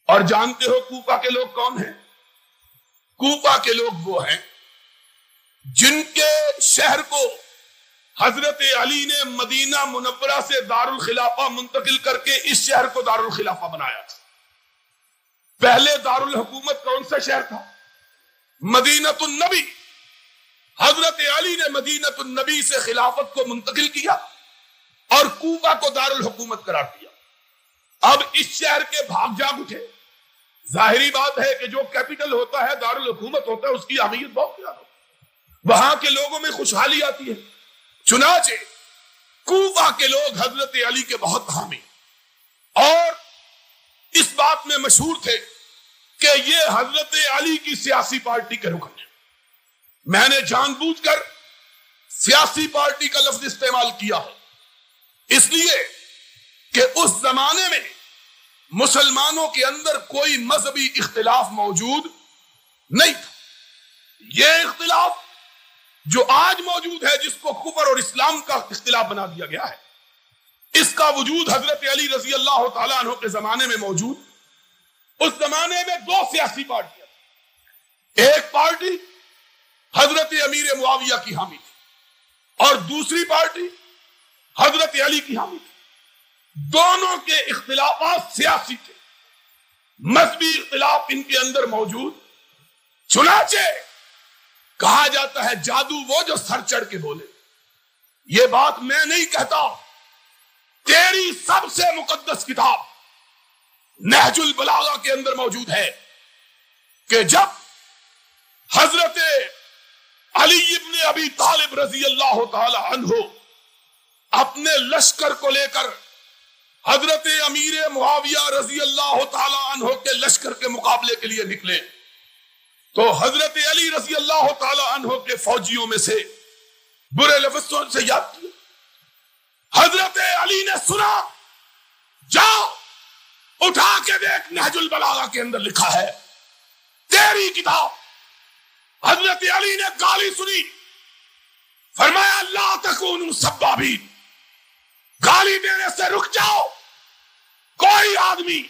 اور جانتے ہو کوفہ کے لوگ کون ہیں؟ کوفہ کے لوگ وہ ہیں جن کے شہر کو حضرت علی نے مدینہ منورہ سے دارالخلافہ منتقل کر کے اس شہر کو دارالخلافہ بنایا تھا۔ پہلے دارالحکومت کون سا شہر تھا؟ مدینۃ النبی۔ حضرت علی نے مدینۃ النبی سے خلافت کو منتقل کیا اور کوفہ کو دارالحکومت قرار دیا۔ اب اس شہر کے بھاگ جاگ اٹھے۔ ظاہری بات ہے کہ جو کیپٹل ہوتا ہے، دارالحکومت ہوتا ہے، اس کی اہمیت بہت زیادہ ہوتی ہے، وہاں کے لوگوں میں خوشحالی آتی ہے۔ چنانچہ کوفہ کے لوگ حضرت علی کے بہت حامی اور اس بات میں مشہور تھے کہ یہ حضرت علی کی سیاسی پارٹی کے رکن ہیں۔ میں نے جان بوجھ کر سیاسی پارٹی کا لفظ استعمال کیا ہے اس لیے کہ اس زمانے میں مسلمانوں کے اندر کوئی مذہبی اختلاف موجود نہیں تھا۔ یہ اختلاف جو آج موجود ہے، جس کو کفر اور اسلام کا اختلاف بنا دیا گیا ہے، اس کا وجود حضرت علی رضی اللہ تعالیٰ عنہ کے زمانے میں موجود۔ اس زمانے میں دو سیاسی پارٹیاں، ایک پارٹی حضرت امیر معاویہ کی حامی تھی اور دوسری پارٹی حضرت علی کی حامی تھی۔ دونوں کے اختلافات سیاسی تھے، مذہبی اختلاف ان کے اندر موجود۔ چنانچہ کہا جاتا ہے جادو وہ جو سر چڑھ کے بولے۔ یہ بات میں نہیں کہتا، تیری سب سے مقدس کتاب نہج البلاغہ کے اندر موجود ہے کہ جب حضرت علی ابن ابی طالب رضی اللہ تعالی عنہ اپنے لشکر کو لے کر حضرت امیر معاویہ رضی اللہ تعالی عنہ کے لشکر کے مقابلے کے لیے نکلے تو حضرت علی رضی اللہ تعالی عنہ کے فوجیوں میں سے برے لفظوں سے یاد کیا۔ حضرت علی نے سنا، جا اٹھا کے دیکھ، نہج البلاغہ کے اندر لکھا ہے تیری کتاب۔ حضرت علی نے گالی سنی، فرمایا لا تکونوا سبابین، گالی دینے سے رک جاؤ، کوئی آدمی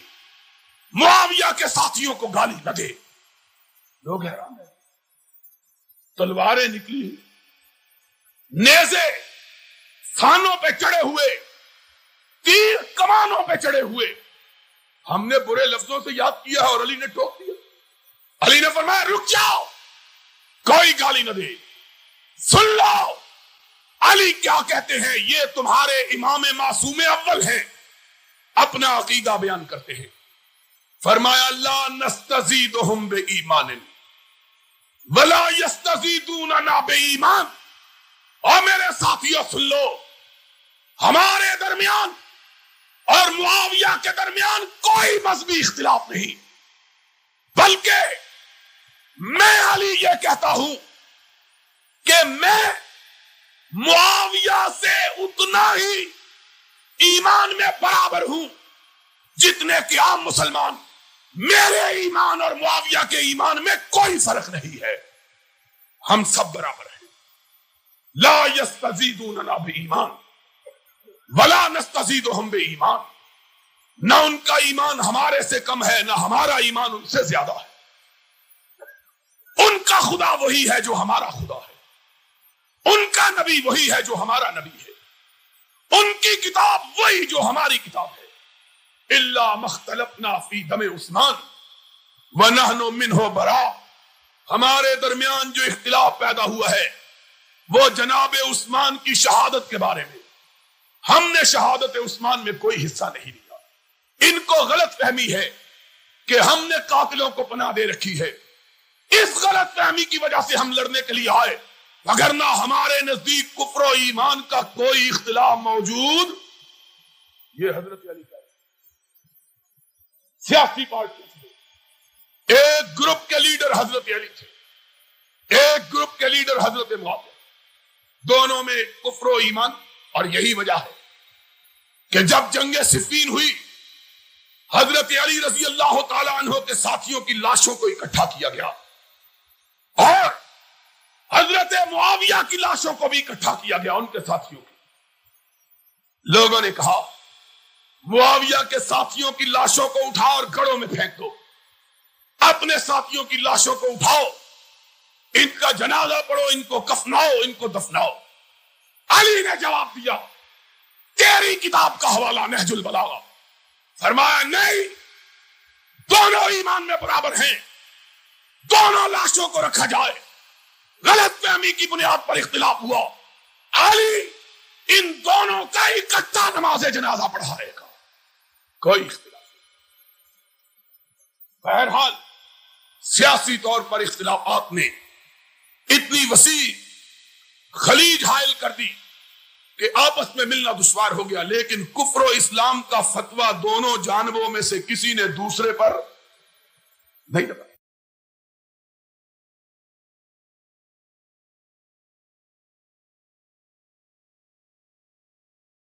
معاویہ کے ساتھیوں کو گالی نہ دے۔ لوگ حیران ہیں، تلواریں نکلی، نیزے سانوں پہ چڑھے ہوئے، تیر کمانوں پہ چڑھے ہوئے۔ ہم نے برے لفظوں سے یاد کیا اور علی نے ٹوک دیا۔ علی نے فرمایا رک جاؤ، کوئی گالی نہ دے۔ سن لو علی کیا کہتے ہیں، یہ تمہارے امام معصوم اول ہیں، اپنا عقیدہ بیان کرتے ہیں۔ فرمایا لا نستزیدہم بإیمان ولا یستزیدوننا بإیمان۔ اور میرے ساتھیوں سن لو، ہمارے درمیان اور معاویہ کے درمیان کوئی مذہبی اختلاف نہیں، بلکہ میں علی یہ کہتا ہوں کہ میں معاویہ سے اتنا ہی ایمان میں برابر ہوں جتنے کہ عام مسلمان۔ میرے ایمان اور معاویہ کے ایمان میں کوئی فرق نہیں ہے، ہم سب برابر ہیں۔ لا یستزیدوننا بإیمان ولا نستزیدہم بإیمان، نہ ان کا ایمان ہمارے سے کم ہے، نہ ہمارا ایمان ان سے زیادہ ہے۔ ان کا خدا وہی ہے جو ہمارا خدا ہے، ان کا نبی وہی ہے جو ہمارا نبی ہے، ان کی کتاب وہی جو ہماری کتاب ہے۔ الا مختلفنا فی دم عثمان ونحن منہ براء، ہمارے درمیان جو اختلاف پیدا ہوا ہے وہ جناب عثمان کی شہادت کے بارے میں۔ ہم نے شہادت عثمان میں کوئی حصہ نہیں لیا۔ ان کو غلط فہمی ہے کہ ہم نے قاتلوں کو پناہ دے رکھی ہے، اس غلط فہمی کی وجہ سے ہم لڑنے کے لیے آئے، وگرنہ ہمارے نزدیک کفر و ایمان کا کوئی اختلاف موجود۔ یہ حضرت علی کا سیاسی پارٹی تھی، ایک گروپ کے لیڈر حضرت علی تھے، ایک گروپ کے لیڈر حضرت معاویہ، دونوں میں کفر و ایمان۔ اور یہی وجہ ہے کہ جب جنگ صفین ہوئی، حضرت علی رضی اللہ تعالی عنہ کے ساتھیوں کی لاشوں کو اکٹھا کیا گیا اور حضرت معاویہ کی لاشوں کو بھی اکٹھا کیا گیا، ان کے ساتھیوں کی۔ لوگوں نے کہا معاویہ کے ساتھیوں کی لاشوں کو اٹھاؤ اور گڑھوں میں پھینک دو، اپنے ساتھیوں کی لاشوں کو اٹھاؤ، ان کا جنازہ پڑھو، ان کو کفناؤ، ان کو دفناؤ۔ علی نے جواب دیا، تیری کتاب کا حوالہ نہج البلاغہ، فرمایا نہیں، دونوں ایمان میں برابر ہیں، دونوں لاشوں کو رکھا جائے، غلط فہمی کی بنیاد پر اختلاف ہوا، علی ان دونوں کا اکٹھا نماز جنازہ پڑھائے گا، کوئی اختلاف نہیں۔ بہرحال سیاسی طور پر اختلافات نے اتنی وسیع خلیج حائل کر دی کہ آپس میں ملنا دشوار ہو گیا، لیکن کفر و اسلام کا فتویٰ دونوں جانبوں میں سے کسی نے دوسرے پر نہیں لگا۔